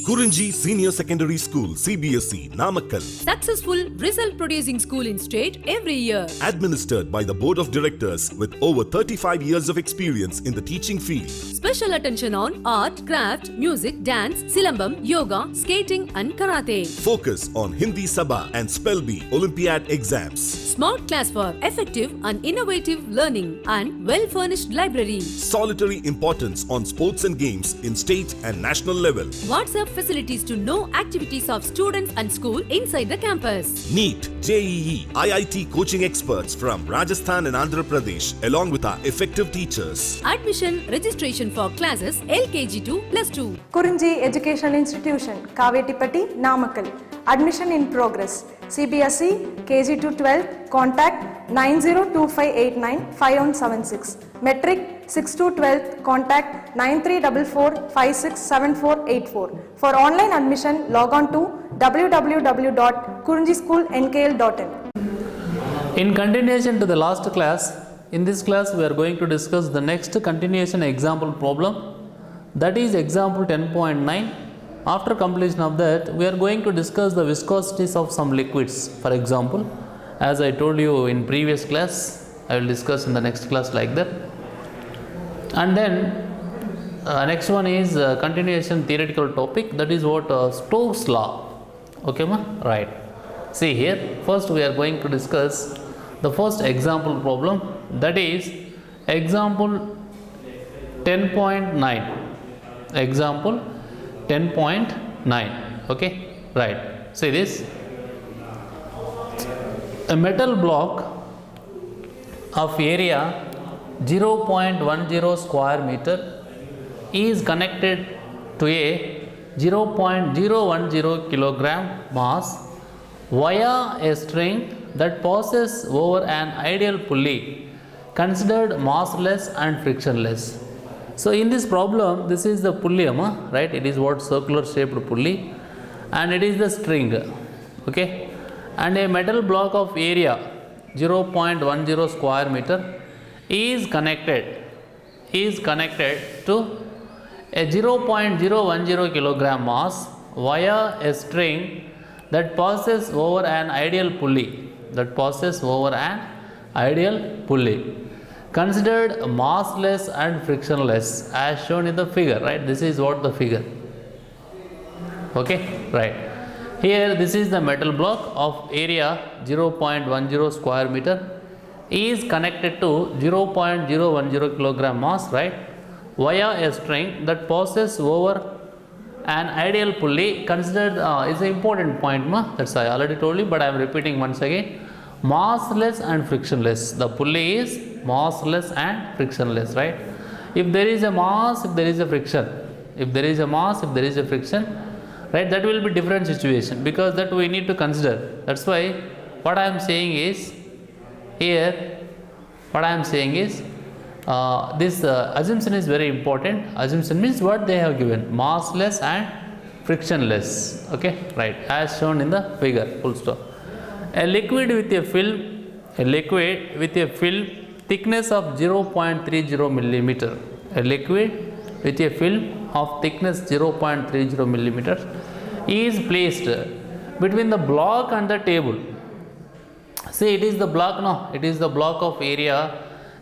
Kurinji Senior Secondary School, CBSE, Namakkal. Successful result producing school in state every year. Administered by the Board of Directors with over 35 years of experience in the teaching field. Special attention on art, craft, music, dance, silambam, yoga, skating and karate. Focus on Hindi Sabha and Spell Bee Olympiad exams. Smart class for effective and innovative learning and well-furnished library. Solitary importance on sports and games in state and national level. WhatsApp facilities to know activities of students and school inside the campus. NEET, JEE, IIT coaching experts from Rajasthan and Andhra Pradesh along with our effective teachers. Admission registration for classes LKG to +2. Kurinji Educational Institution, Kavetipatti, Namakkal. Admission in progress. CBSE, KG to 12, contact 9025895176. Metric 6 to 12, contact 9344567484. For online admission, log on to www.kurinjischoolnkl.in. In continuation to the last class, in this class we are going to discuss the next continuation example problem, that is example 10.9. After completion of that, we are going to discuss the viscosities of some liquids. For example, as I told you in previous class, I will discuss in the next class like that. And then next one is continuation theoretical topic, that is what Stokes law. Okay ma? Right. See here, first we are going to discuss the first example problem, that is example 10.9. Example 10.9. Okay, right. See this. A metal block of area 0.10 square meter is connected to a 0.010 kilogram mass via a string that passes over an ideal pulley considered massless and frictionless. So in this problem, this is the pulley, right? It is what circular shaped pulley, and it is the string, okay? And a metal block of area 0.10 square meter is connected to a 0.010 kilogram mass via a string that passes over an ideal pulley, considered massless and frictionless as shown in the figure, right? This is what the figure. Okay, right. Here this is the metal block of area 0.10 square meter is connected to 0.010 kilogram mass, right, via a string that passes over an ideal pulley considered is an important point, that's I already told you, but I am repeating once again. Massless and frictionless. The pulley is massless and frictionless, right? If there is a mass, if there is a friction, right, that will be different situation, because that we need to consider. That's why what I am saying is here, this assumption is very important. Assumption means what they have given, massless and frictionless. Okay, right, as shown in the figure, full stop. A liquid with a film thickness of 0.30 millimeter. A liquid with a film of thickness 0.30 millimeters is placed between the block and the table. See, it is the block, no? It is the block of area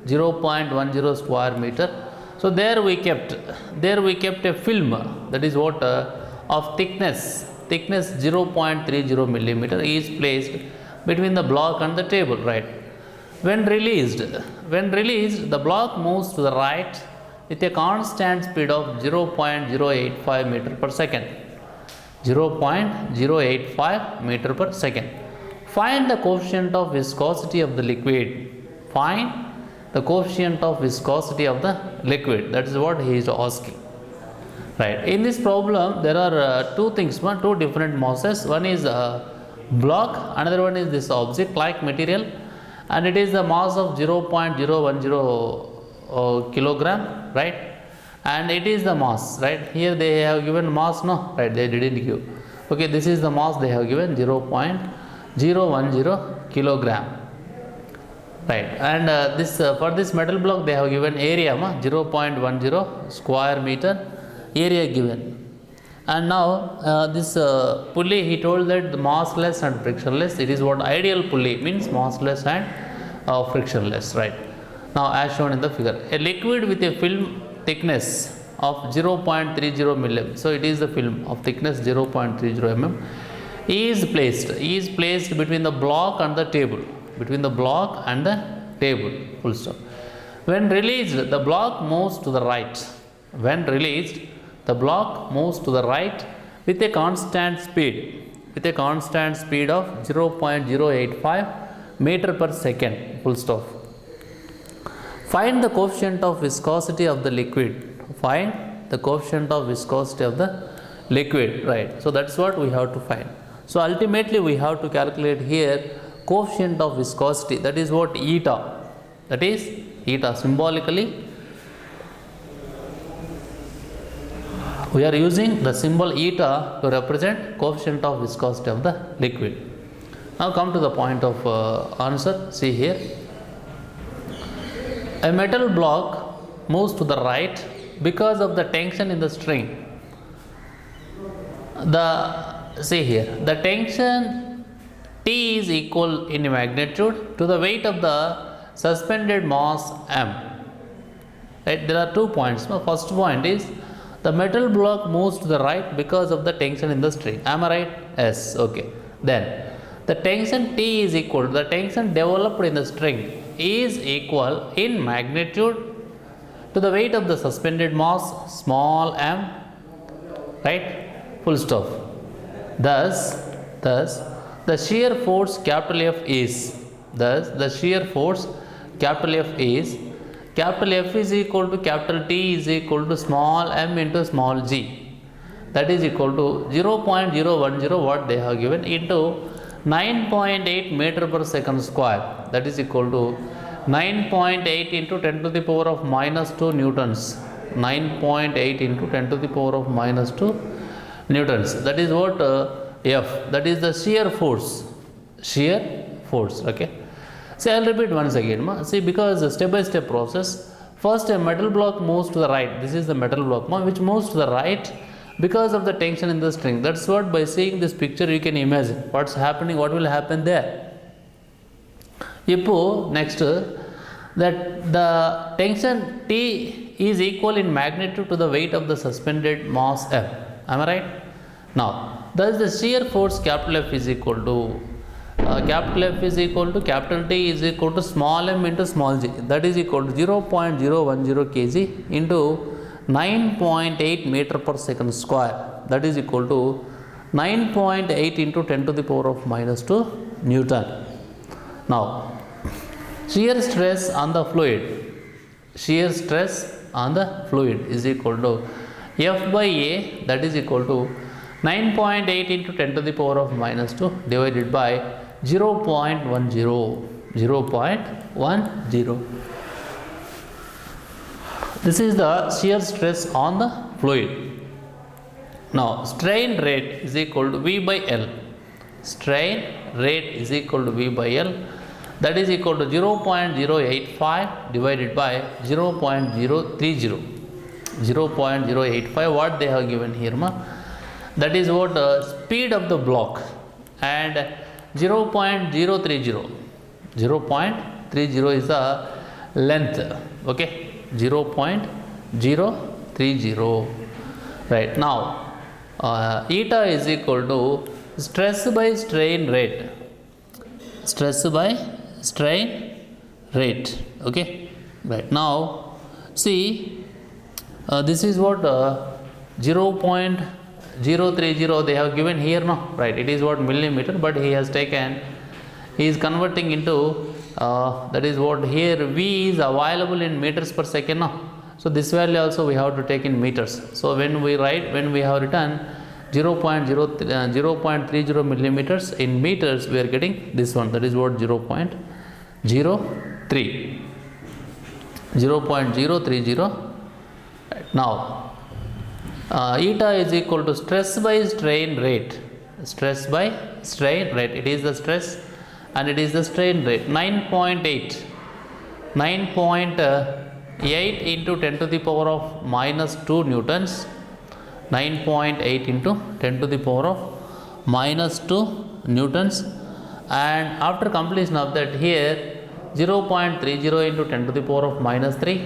0.10 square meter. So there we kept a film, that is what of thickness 0.30 millimeter is placed between the block and the table, right? When released, the block moves to the right with a constant speed of 0.085 meter per second. 0.085 meter per second. Find the coefficient of viscosity of the liquid. Find the coefficient of viscosity of the liquid. That is what he is asking. Right. In this problem, there are two things, two different masses. One is block, another one is this object-like material, and it is the mass of 0.010 kilogram, right? And it is the mass, right? Here they have given mass, no, right? They didn't give. Okay, this is the mass they have given, 0.010 kilogram, right? And this for this metal block they have given area, 0.10 square meter area given. And now this pulley, he told that the massless and frictionless. It is what ideal pulley means, massless and frictionless, right? Now as shown in the figure, a liquid with a film thickness of 0.30 mm. So it is the film of thickness 0.30 mm is placed between the block and the table, full stop. When released, the block moves to the right. When released, the block moves to the right with a constant speed of 0.085 meter per second, full stop. Find the coefficient of viscosity of the liquid. Right? So that's what we have to find. So ultimately we have to calculate here coefficient of viscosity, that is what eta. That is eta. Symbolically we are using the symbol eta to represent coefficient of viscosity of the liquid. Now come to the point of answer. See here, a metal block moves to the right because of the tension in the string. The tension T is equal in magnitude to the weight of the suspended mass M. Right? There are 2 points. The first point is the metal block moves to the right because of the tension in the string. Am I right? Yes. Okay. Then the tension T is equal, the tension developed in the string is equal in magnitude to the weight of the suspended mass small m, right? Full stop. Thus the shear force capital F is capital F is equal to capital T is equal to small m into small g, that is equal to 0.010 what they have given into 9.8 meter per second square, that is equal to 9.8 into 10 to the power of minus 2 newtons. 9.8 into 10 to the power of minus 2 newtons. That is what F, that is the shear force. Okay. So I'll repeat once again. See, because step by step process, first a metal block moves to the right. This is the metal block which moves to the right because of the tension in the string. That's what, by seeing this picture you can imagine what's happening, what will happen there. Next, that the tension T is equal in magnitude to the weight of the suspended mass M. Am I right? Now, thus the shear force capital F is equal to capital T is equal to small m into small g, that is equal to 0.010 kg into 9.8 meter per second square, that is equal to 9.8 into 10 to the power of minus 2 Newton. Now, shear stress on the fluid is equal to F by A, that is equal to 9.8 into 10 to the power of minus 2 divided by 0.10. This is the shear stress on the fluid. Now, strain rate is equal to V by L. That is equal to 0.085 divided by 0.030. 0.085 what they have given here, that is what speed of the block, and 0.030 is the length. Okay, 0.030. Right. Now eta is equal to stress by strain rate. Okay. Right. Now see, this is what 0.030 they have given here, no? Right. It is what millimeter, but he is converting into that is what here V is available in meters per second, no? So this value also we have to take in meters. So when we have written 0.30 millimeters in meters, we are getting this one, that is what 0.030. Now eta is equal to stress by strain rate. It is the stress and it is the strain rate. 9.8 into 10 to the power of minus 2 newtons 9.8 into 10 to the power of minus 2 newtons, and after completion of that, here 0.30 into 10 to the power of minus 3,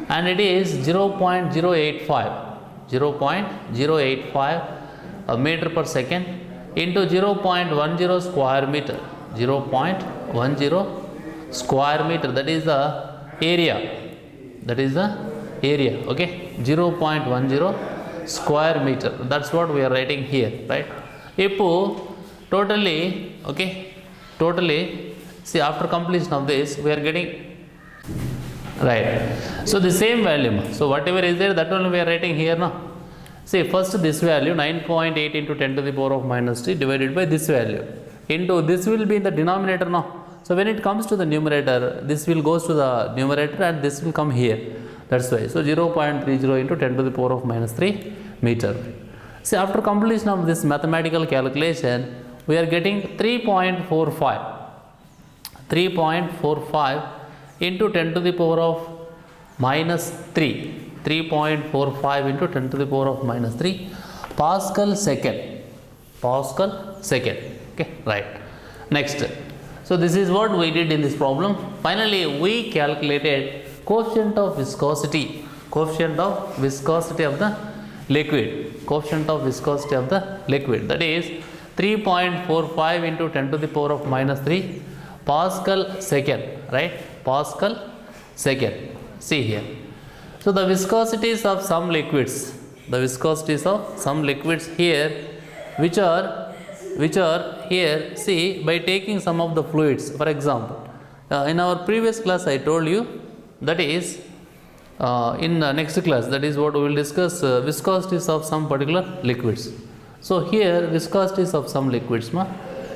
and it is 0.085 meter per second into 0.10 square meter, 0.10 square meter, that is the area, okay, 0.10 square meter, that's what we are writing here, right? Ipo totally, okay, see, after completion of this we are getting, right, so the same value, so whatever is there, that only we are writing here now. See, first this value 9.8 into 10 to the power of minus 3 divided by this value into, this will be in the denominator now. So when it comes to the numerator, this will goes to the numerator and this will come here, that's why. So 0.30 into 10 to the power of minus 3 meter. See, after completion of this mathematical calculation, we are getting 3.45 into 10 to the power of minus 3, 3.45 into 10 to the power of minus 3 Pascal second, okay, right. Next, so this is what we did in this problem. Finally, we calculated coefficient of viscosity of the liquid, that is 3.45 into 10 to the power of minus 3 Pascal second, right, Pascal second. See here, so the viscosities of some liquids, here, which are here, see, by taking some of the fluids, for example, in our previous class I told you, that is in the next class, that is what we will discuss, viscosities of some particular liquids. So here viscosities of some liquids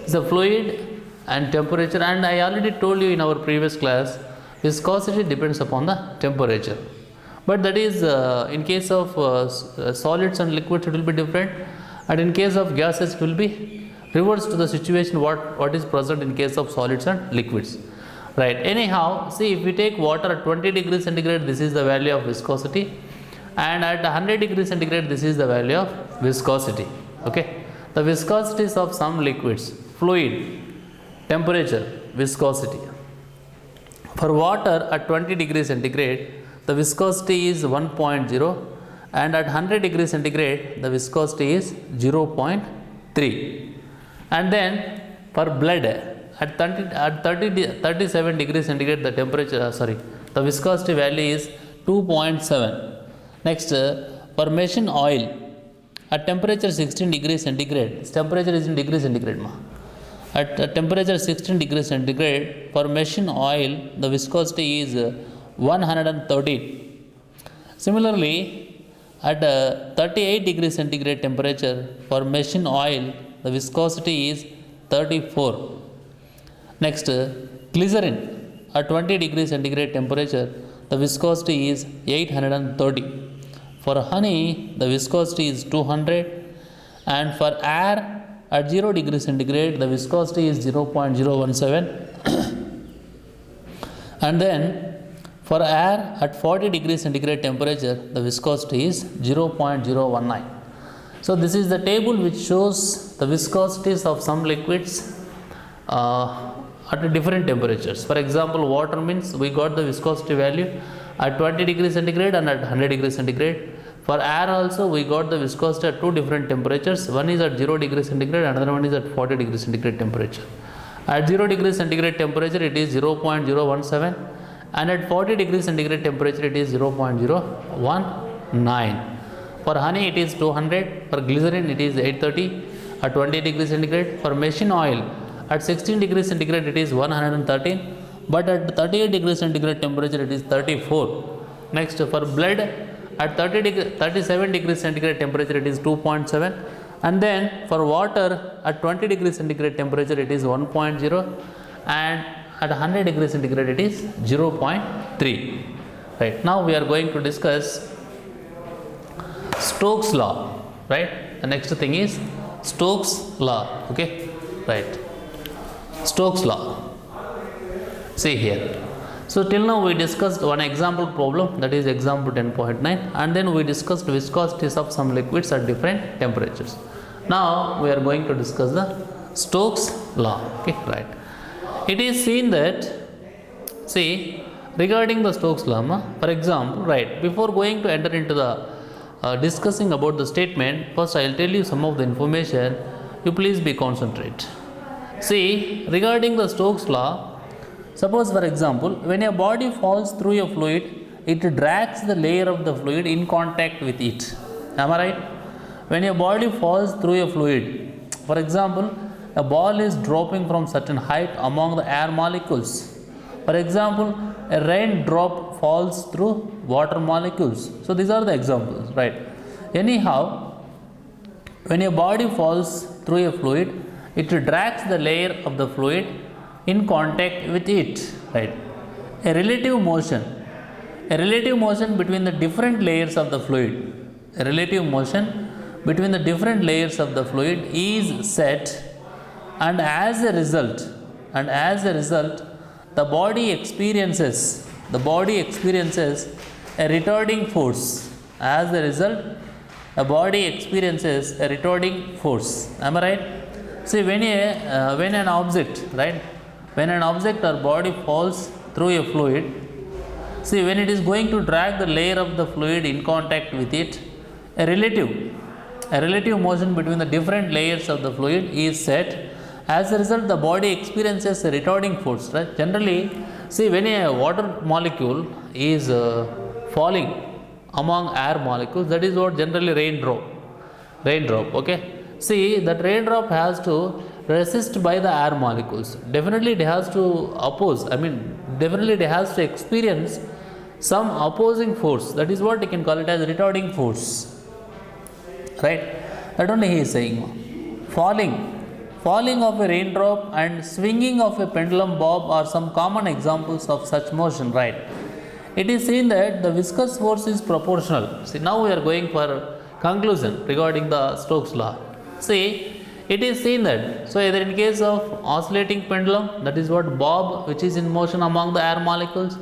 is a fluid and temperature, and I already told you in our previous class, viscosity depends upon the temperature, but that is in case of solids and liquids it will be different, and in case of gases it will be reverse to the situation what is present in case of solids and liquids, right. Anyhow, see, if we take water at 20 degrees centigrade, this is the value of viscosity, and at 100 degrees centigrade, this is the value of viscosity, okay. The viscosities of some liquids, fluid, temperature, viscosity. For water at 20 degrees centigrade, the viscosity is 1.0, and at 100 degrees centigrade, the viscosity is 0.3. And then for blood at 37 degrees centigrade, the temperature, the viscosity value is 2.7. Next, for machine oil at temperature 16 degrees centigrade, temperature is in degrees centigrade at temperature 16 degrees centigrade, for machine oil the viscosity is 113. Similarly, at 38 degrees centigrade temperature, for machine oil the viscosity is 34. Next, glycerin at 20 degrees centigrade temperature, the viscosity is 830. For honey, the viscosity is 200, and for air at 0 degrees centigrade, the viscosity is 0.017. And then for air at 40 degrees centigrade temperature, the viscosity is 0.019. So this is the table which shows the viscosities of some liquids at different temperatures. For example, water means we got the viscosity value at 20 degrees centigrade and at 100 degrees centigrade. For air also we got the viscosity at two different temperatures. One is at 0 degrees centigrade, another one is at 40 degrees centigrade temperature. At 0 degrees centigrade temperature it is 0.017, and at 40 degrees centigrade temperature it is 0.019. For honey it is 200, for glycerin it is 830 at 20 degrees centigrade. For machine oil at 16 degrees centigrade it is 113, but at 38 degrees centigrade temperature it is 34. Next, for blood at 37 degrees centigrade temperature it is 2.7, and then for water at 20 degrees centigrade temperature it is 1.0, and at 100 degrees centigrade it is 0.3. Right, now we are going to discuss Stokes law, right? The next thing is Stokes law, okay, right. Stokes law. See here, So till now we discussed one example problem, that is example 10.9, and then we discussed viscosities of some liquids at different temperatures. Now we are going to discuss the Stokes law. Okay, right. It is seen that, see, regarding the Stokes law, for example, right, before going to enter into the discussing about the statement, first I will tell you some of the information. You please be concentrate. See, regarding the Stokes law, suppose for example, when a body falls through a fluid, it drags the layer of the fluid in contact with it. Am I right? When a body falls through a fluid, for example, a ball is dropping from certain height among the air molecules. For example, a raindrop falls through water molecules. So these are the examples, right? Anyhow, when a body falls through a fluid, it drags the layer of the fluid in contact with it, right? A relative motion between the different layers of the fluid, a relative motion between the different layers of the fluid is set, and as a result, the body experiences a retarding force. As a result, the body experiences a retarding force. Am I right? See, when an object, right, when an object or body falls through a fluid, see, when it is going to drag the layer of the fluid in contact with it, a relative motion between the different layers of the fluid is set. As a result, the body experiences a retarding force, right? Generally, see, when a water molecule is falling among air molecules, that is what generally raindrop, okay? See, that raindrop has to resist by the air molecules. Definitely it has to oppose, definitely it has to experience some opposing force. That is what you can call it as retarding force, right? That only he is saying. Falling of a raindrop and swinging of a pendulum bob are some common examples of such motion, right? It is seen that the viscous force is proportional. See, now we are going for conclusion regarding the Stokes law. See, it is seen that, so either in case of oscillating pendulum, that is what bob, which is in motion among the air molecules,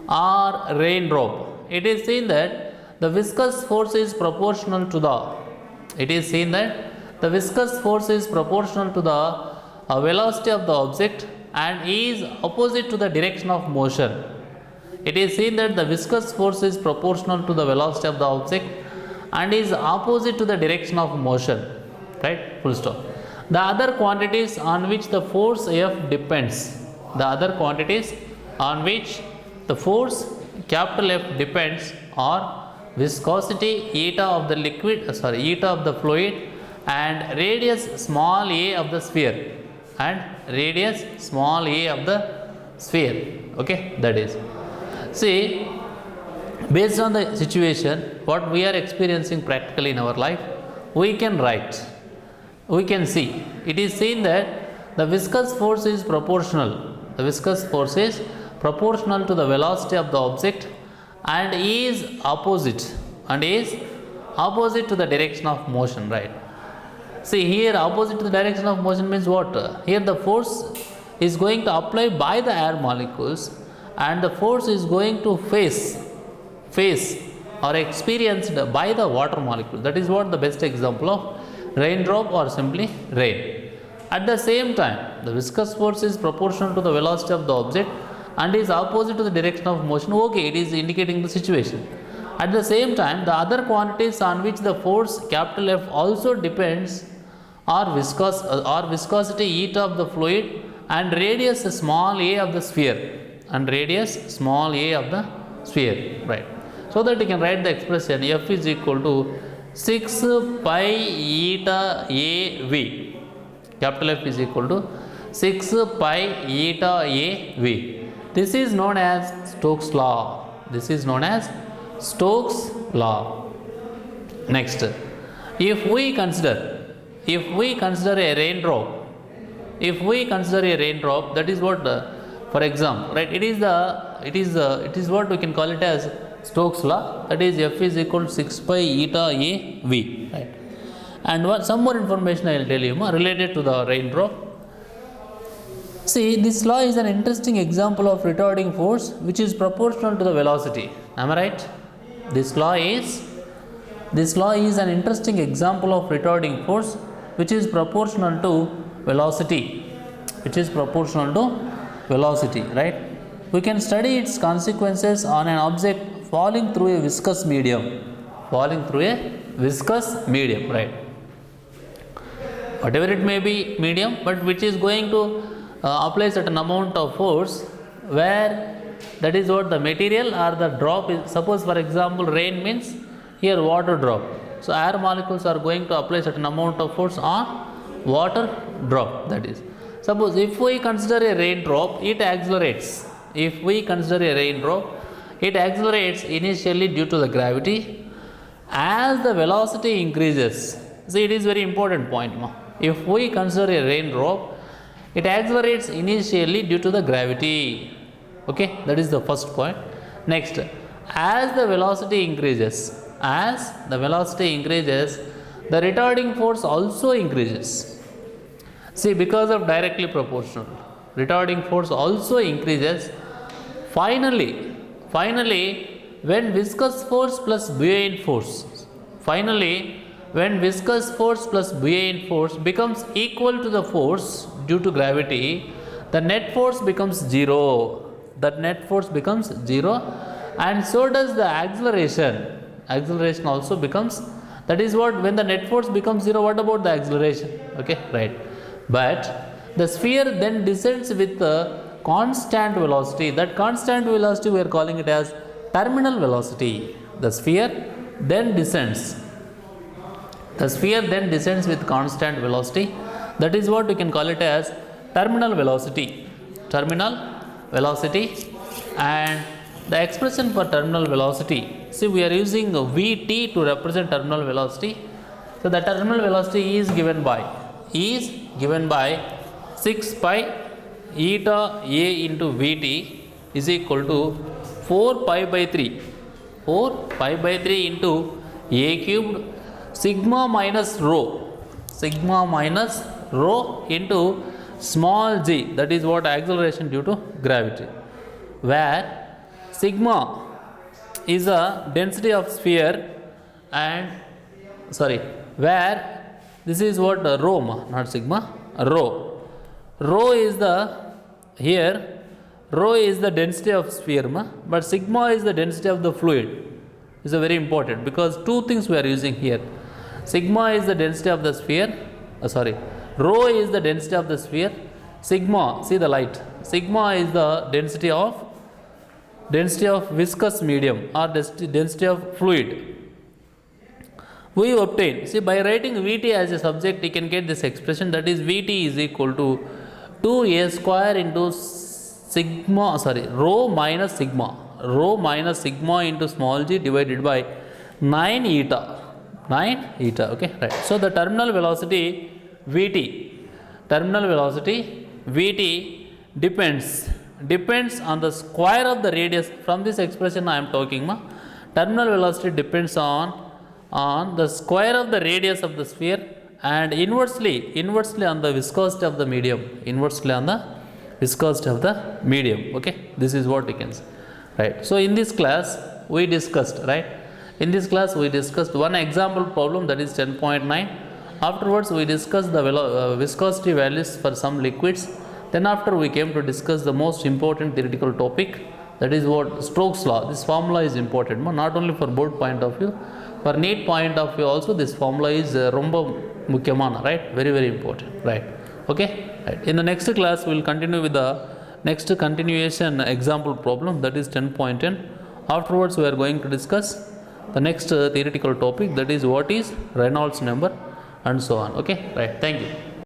or raindrop, it is seen that the viscous force is proportional to the, velocity of the object and is opposite to the direction of motion. It is seen that the viscous force is proportional to the velocity of the object and is opposite to the direction of motion, right? Full stop. The other quantities on which the force F depends, capital F depends are viscosity eta of the fluid and radius small a of the sphere, okay, that is. See, based on the situation, what we are experiencing practically in our life, we can write, we can see. It is seen that the viscous force is proportional. The viscous force is proportional to the velocity of the object and is opposite to the direction of motion, right? See, here opposite to the direction of motion means what? Here the force is going to apply by the air molecules and the force is going to face or experienced by the water molecule. That is what the best example of raindrop or simply rain. At the same time, the viscous force is proportional to the velocity of the object and is opposite to the direction of motion. Okay, it is indicating the situation. At the same time, the other quantities on which the force capital F also depends are viscosity eta of the fluid and radius small a of the sphere, right? So that you can write the expression F is equal to 6 pi eta a v. Capital F is equal to 6 pi eta a v. This is known as Stokes law. Next, if we consider a raindrop, that is what, for example, right? It is what we can call it as Stokes law. That is F is equal to 6 pi eta a v, right? And some more information I will tell you related to the raindrop. See, this law is an interesting example of retarding force which is proportional to the velocity. Am I right? This law is an interesting example of retarding force which is proportional to velocity. Which is proportional to velocity, right? We can study its consequences on an object falling through a viscous medium. Falling through a viscous medium, right? Whatever it may be medium, but which is going to apply certain amount of force, where that is what the material or the drop is. Suppose for example rain means here water drop, so air molecules are going to apply certain amount of force on water drop. That is, suppose if we consider a raindrop, it accelerates. If we consider a raindrop, it accelerates initially due to the gravity. As the velocity increases, see, it is very important point. If we consider a raindrop, it accelerates initially due to the gravity. Okay, that is the first point. Next, as the velocity increases, the retarding force also increases. See, because of directly proportional, retarding force also increases. Finally, when viscous force plus buoyant force, when viscous force plus buoyant force becomes equal to the force due to gravity, the net force becomes zero. That net force becomes zero, and so does the acceleration. Acceleration also becomes, that is what, when the net force becomes zero, what about the acceleration? Okay, right. But the sphere then descends with the constant velocity. That constant velocity we are calling it as terminal velocity. The sphere then descends. The sphere then descends with constant velocity. That is what we can call it as terminal velocity. Terminal velocity. And the expression for terminal velocity, see, we are using Vt to represent terminal velocity. So the terminal velocity is given by 6 pi eta a into Vt is equal to 4 pi by 3 into a cubed sigma minus rho into small g, that is what, acceleration due to gravity, where sigma is a density of sphere, and where this is what, rho, not sigma, rho is the, here rho is the density of sphere, but sigma is the density of the fluid. This is very important, because two things we are using here. Sigma is the density of the sphere, rho is the density of the sphere. Sigma, see the light, sigma is the density of viscous medium or density of fluid. We obtain, see, by writing Vt as a subject, you can get this expression, that is Vt is equal to 2a square into rho minus sigma into small g divided by 9 eta. Okay, right. So the terminal velocity Vt depends on the square of the radius. From this expression I am talking, terminal velocity depends on the square of the radius of the sphere, and inversely on the viscosity of the medium. Okay, this is what we can say, right? So in this class we discussed, one example problem, that is 10.9. Afterwards we discussed the viscosity values for some liquids. Then after we came to discuss the most important theoretical topic, that is what, Stokes law. This formula is important, not only for board point of view, for NEET point of view also this formula is romba mukyamana, right? Very, very important, right? Okay, right. In the next class we will continue with the next continuation example problem, that is 10.10. Afterwards we are going to discuss the next theoretical topic, that is what is Reynolds number, and so on. Okay, right. Thank you.